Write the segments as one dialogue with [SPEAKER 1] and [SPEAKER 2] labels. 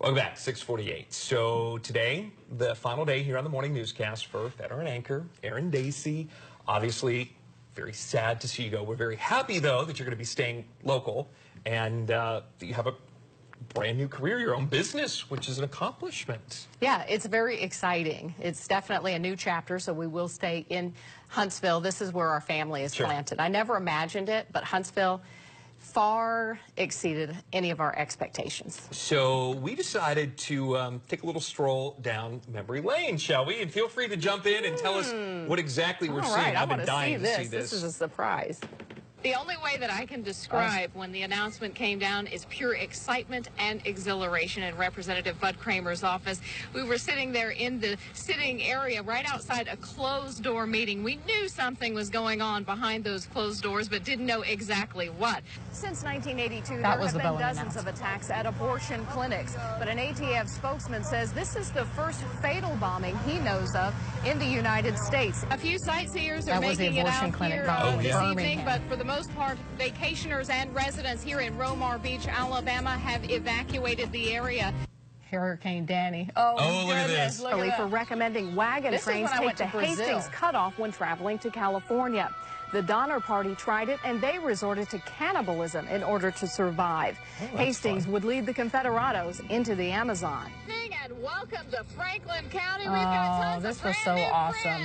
[SPEAKER 1] Welcome back, 6:48. So today, the final day here on the morning newscast for veteran anchor Erin Dacy. Obviously, very sad to see you go. We're very happy, though, that you're going to be staying local and that you have a brand new career, your own business, which is an accomplishment.
[SPEAKER 2] Yeah, it's very exciting. It's definitely a new chapter, so we will stay in Huntsville. This is where our family is planted. I never imagined it, but Huntsville far exceeded any of our expectations.
[SPEAKER 1] So we decided to take a little stroll down memory lane, shall we? And feel free to jump in and tell us what exactly we're seeing. I've been dying to see this.
[SPEAKER 2] This is a surprise. The only way that I can describe when the announcement came down is pure excitement and exhilaration in Representative Bud Kramer's office. We were sitting there in the sitting area right outside a closed-door meeting. We knew something was going on behind those closed doors, but didn't know exactly what. Since 1982, there have been dozens of attacks at abortion clinics, but an ATF spokesman says this is the first fatal bombing he knows of in the United States. A few sightseers are making it out here this evening, but for the most part, vacationers and residents here in Romar Beach, Alabama, have evacuated the area. Hurricane Danny.
[SPEAKER 1] Oh, look at this.
[SPEAKER 2] For recommending wagon trains take the Hastings cutoff when traveling to California. The Donner Party tried it, and they resorted to cannibalism in order to survive. Hastings would lead the Confederados into the Amazon. And welcome to Franklin County. We've got tons
[SPEAKER 3] this
[SPEAKER 2] of
[SPEAKER 3] was so awesome.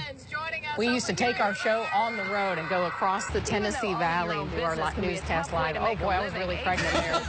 [SPEAKER 3] We used to take our show on the road and go across the Tennessee Valley and do our newscast live. Oh boy, I was really pregnant there.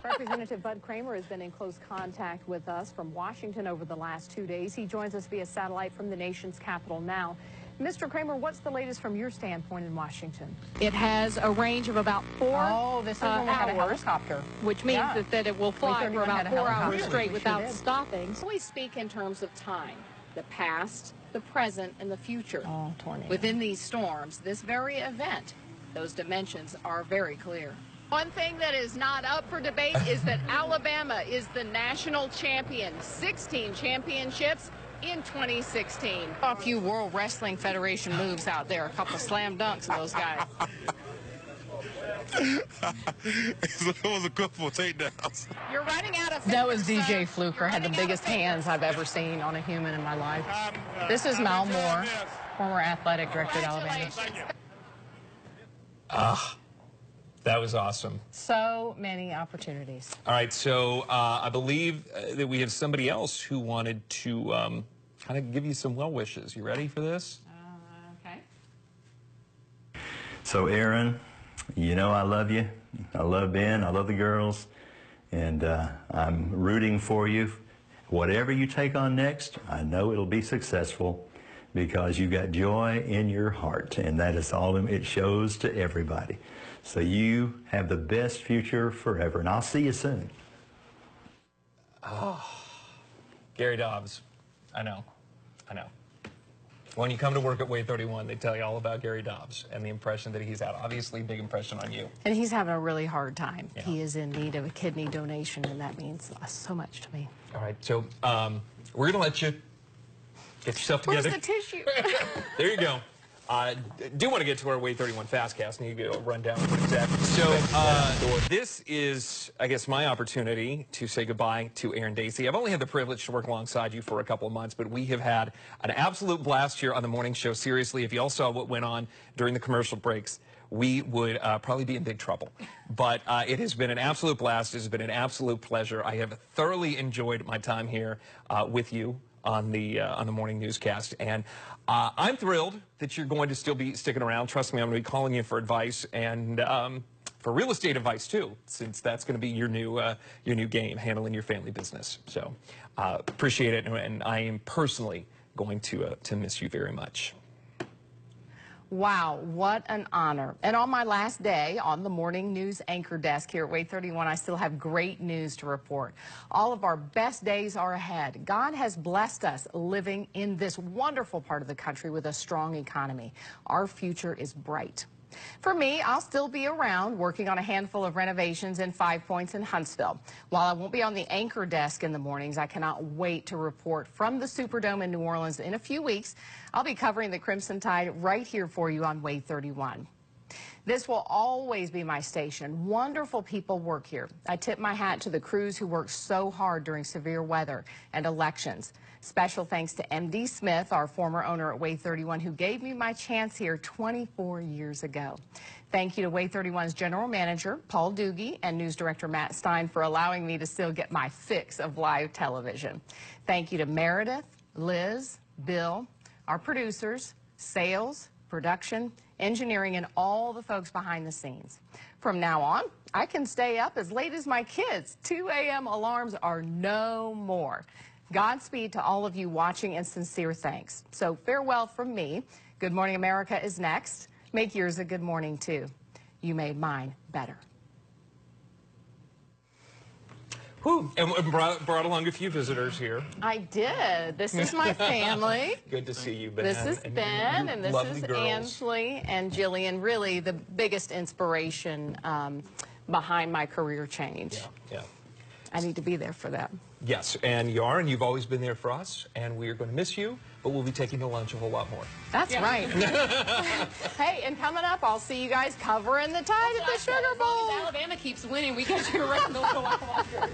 [SPEAKER 2] Representative Bud Kramer has been in close contact with us from Washington over the last 2 days. He joins us via satellite from the nation's capital now. Mr. Kramer, what's the latest from your standpoint in Washington? It has a range of about 4 hours,
[SPEAKER 3] this is when we had a helicopter.
[SPEAKER 2] which means that it will fly for about 4 hours straight without stopping. So we speak in terms of time, the past, the present, and the future.
[SPEAKER 3] Tornado.
[SPEAKER 2] Within these storms, this very event, those dimensions are very clear. One thing that is not up for debate is that Alabama is the national champion. 16 championships in 2016. A few World Wrestling Federation moves out there, a couple slam dunks of those guys.
[SPEAKER 4] It was a couple of takedowns.
[SPEAKER 2] You're running out of
[SPEAKER 3] That was DJ Fluker. Had the biggest hands I've ever seen on a human in my life. This is Mal Moore, former athletic director at Alabama.
[SPEAKER 1] That was awesome.
[SPEAKER 3] So many opportunities.
[SPEAKER 1] All right, so I believe that we have somebody else who wanted to kind of give you some well wishes. You ready for this?
[SPEAKER 2] Okay.
[SPEAKER 5] So, Erin, you know I love you. I love Ben. I love the girls. And I'm rooting for you. Whatever you take on next, I know it'll be successful because you got joy in your heart. And that is all it shows to everybody. So you have the best future forever, and I'll see you soon.
[SPEAKER 1] Oh, Gary Dobbs. I know. When you come to work at Wade 31, they tell you all about Gary Dobbs and the impression that he's had. Obviously, big impression on you.
[SPEAKER 2] And he's having a really hard time.
[SPEAKER 1] Yeah.
[SPEAKER 2] He is in need of a kidney donation, and that means so much to me.
[SPEAKER 1] All right, so we're going to let you get yourself together.
[SPEAKER 2] Where's the tissue?
[SPEAKER 1] There you go. Do want to get to our Wade 31 Fastcast, and you get a rundown of what exactly. So this is, I guess, my opportunity to say goodbye to Erin Dacy. I've only had the privilege to work alongside you for a couple of months, but we have had an absolute blast here on the morning show. Seriously, if you all saw what went on during the commercial breaks, we would probably be in big trouble. But it has been an absolute blast. It has been an absolute pleasure. I have thoroughly enjoyed my time here with you on the morning newscast, and I'm thrilled that you're going to still be sticking around. Trust me, I'm going to be calling you for advice and for real estate advice too, since that's going to be your new game, handling your family business. So appreciate it, and I am personally going to miss you very much.
[SPEAKER 2] Wow, what an honor. And on my last day on the morning news anchor desk here at Wade 31, I still have great news to report. All of our best days are ahead. God has blessed us living in this wonderful part of the country with a strong economy. Our future is bright. For me, I'll still be around working on a handful of renovations in 5 Points in Huntsville. While I won't be on the anchor desk in the mornings, I cannot wait to report from the Superdome in New Orleans in a few weeks. I'll be covering the Crimson Tide right here for you on Wade 31.
[SPEAKER 3] This will always be my station. Wonderful people work here. I tip my hat to the crews who work so hard during severe weather and elections. Special thanks to M.D. Smith, our former owner at Way 31, who gave me my chance here 24 years ago. Thank you to Way 31's general manager, Paul Doogie, and news director Matt Stein for allowing me to still get my fix of live television. Thank you to Meredith, Liz, Bill, our producers, sales, production, engineering, and all the folks behind the scenes. From now on, I can stay up as late as my kids. 2 a.m. alarms are no more. Godspeed to all of you watching, and sincere thanks. So farewell from me. Good Morning America is next. Make yours a good morning, too. You made mine better.
[SPEAKER 1] Whew. And brought along a few visitors here.
[SPEAKER 3] I did. This is my family.
[SPEAKER 1] Good to see you, Ben.
[SPEAKER 3] This is Ben, and this is Ansley and Jillian. Really the biggest inspiration behind my career change.
[SPEAKER 1] Yeah.
[SPEAKER 3] I need to be there for them.
[SPEAKER 1] Yes, and you are, and you've always been there for us, and we're going to miss you, but we'll be taking to lunch a whole lot more.
[SPEAKER 3] That's right. Hey, and coming up, I'll see you guys covering the Tide at the Sugar Bowl.
[SPEAKER 6] As long as Alabama keeps winning, we get you around a little while longer.